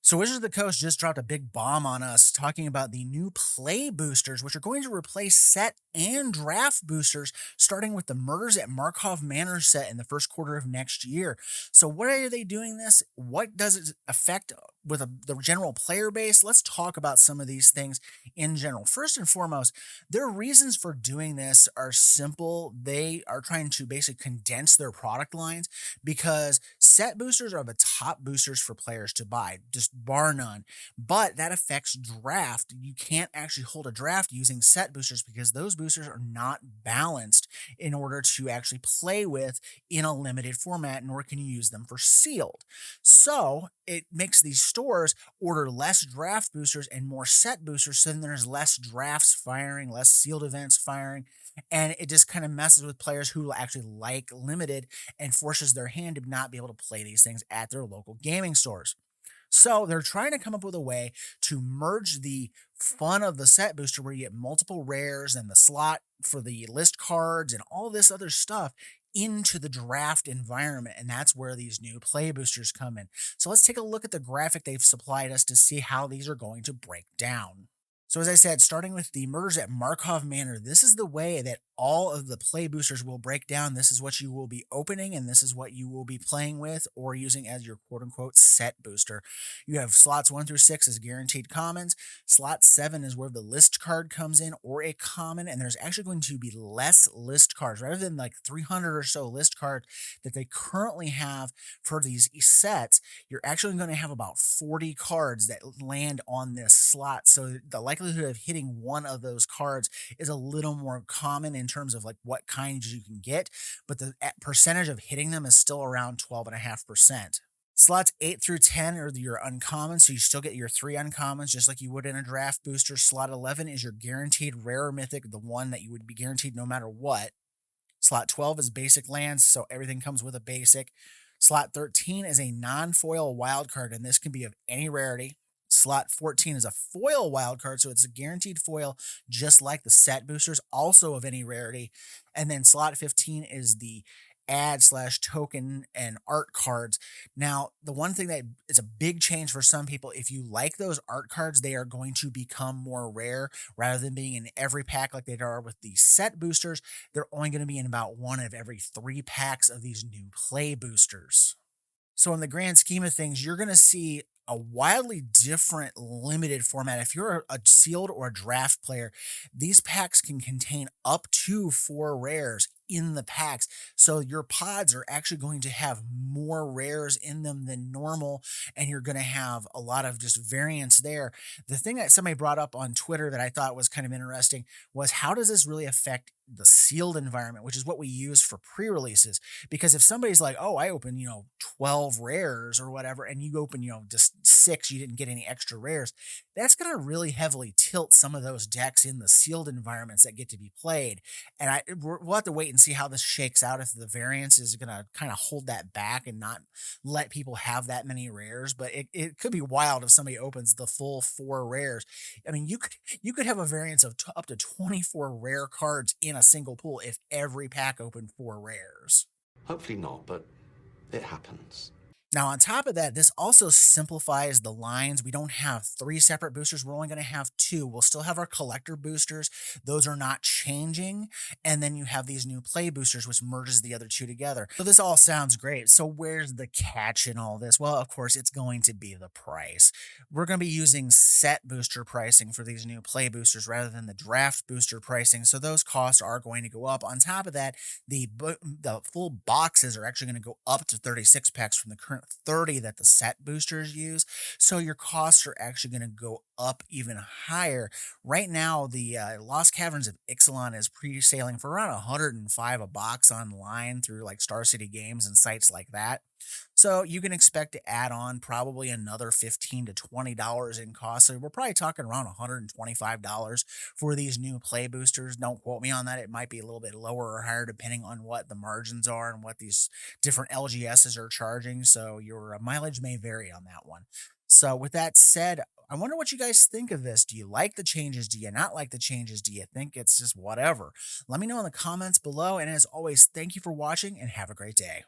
So Wizards of the Coast just dropped a big bomb on us talking about the new play boosters, which are going to replace set and draft boosters, starting with the Murders at Markov Manor set in the first quarter of next year. So why are they doing this? What does it affect with the general player base? Let's talk about some of these things in general. First and foremost, their reasons for doing this are simple. They are trying to basically condense their product lines because set boosters are the top boosters for players to buy, just bar none. But that affects draft. You can't actually hold a draft using set boosters because those boosters are not balanced in order to actually play with in a limited format, nor can you use them for sealed. So it makes these stores order less draft boosters and more set boosters, so then there's less drafts firing, less sealed events firing, and it just kind of messes with players who actually like limited and forces their hand to not be able to play these things at their local gaming stores. So they're trying to come up with a way to merge the fun of the set booster where you get multiple rares and the slot for the list cards and all this other stuff into the draft environment. And that's where these new play boosters come in. So let's take a look at the graphic they've supplied us to see how these are going to break down. So as I said, starting with the Murders at Markov Manor, this is the way that all of the play boosters will break down. This is what you will be opening, and this is what you will be playing with or using as your quote unquote set booster. You have slots 1 through 6 as guaranteed commons. Slot 7 is where the list card comes in or a common, and there's actually going to be less list cards rather than like 300 or so list cards that they currently have for these sets. You're actually going to have about 40 cards that land on this slot. So the likelihood of hitting one of those cards is a little more common in terms of like what kinds you can get, but the percentage of hitting them is still around 12.5%. Slots 8 through 10 are your uncommon, so you still get your three uncommons just like you would in a draft booster. Slot 11 is your guaranteed rare or mythic, the one that you would be guaranteed no matter what. Slot 12 is basic lands, so everything comes with a basic. Slot 13 is a non-foil wild card, and this can be of any rarity. Slot 14 is a foil wild card, so it's a guaranteed foil, just like the set boosters, also of any rarity. And then slot 15 is the ad slash token and art cards. Now, the one thing that is a big change for some people, if you like those art cards, they are going to become more rare rather than being in every pack like they are with the set boosters. They're only going to be in about one of every three packs of these new play boosters. So in the grand scheme of things, you're going to see a wildly different limited format. If you're a sealed or a draft player, these packs can contain up to four rares in the packs. So your pods are actually going to have more rares in them than normal, and you're going to have a lot of just variance there. The thing that somebody brought up on Twitter that I thought was kind of interesting was how does this really affect the sealed environment, which is what we use for pre-releases? Because if somebody's like, oh, I open, 12 rares or whatever, and you open, just six, you didn't get any extra rares, that's going to really heavily tilt some of those decks in the sealed environments that get to be played. And we'll have to wait and see how this shakes out, if the variance is going to kind of hold that back and not let people have that many rares. But it could be wild if somebody opens the full four rares. I mean, you could have a variance of up to 24 rare cards in a single pool if every pack opened four rares. Hopefully not, but it happens. Now, on top of that, this also simplifies the lines. We don't have three separate boosters. We're only going to have two. We'll still have our collector boosters. Those are not changing. And then you have these new play boosters, which merges the other two together. So this all sounds great. So where's the catch in all this? Well, of course, it's going to be the price. We're going to be using set booster pricing for these new play boosters rather than the draft booster pricing. So those costs are going to go up. On top of that, the full boxes are actually going to go up to 36 packs from the current 30 that the set boosters use. So your costs are actually going to go up even higher. Right now, the Lost Caverns of Ixalan is pre-sailing for around 105 a box online through like Star City Games and sites like that. So you can expect to add on probably another $15 to $20 in cost. So we're probably talking around $125 for these new play boosters. Don't quote me on that. It might be a little bit lower or higher depending on what the margins are and what these different LGSs are charging. So your mileage may vary on that one. So with that said, I wonder what you guys think of this. Do you like the changes? Do you not like the changes? Do you think it's just whatever? Let me know in the comments below. And as always, thank you for watching and have a great day.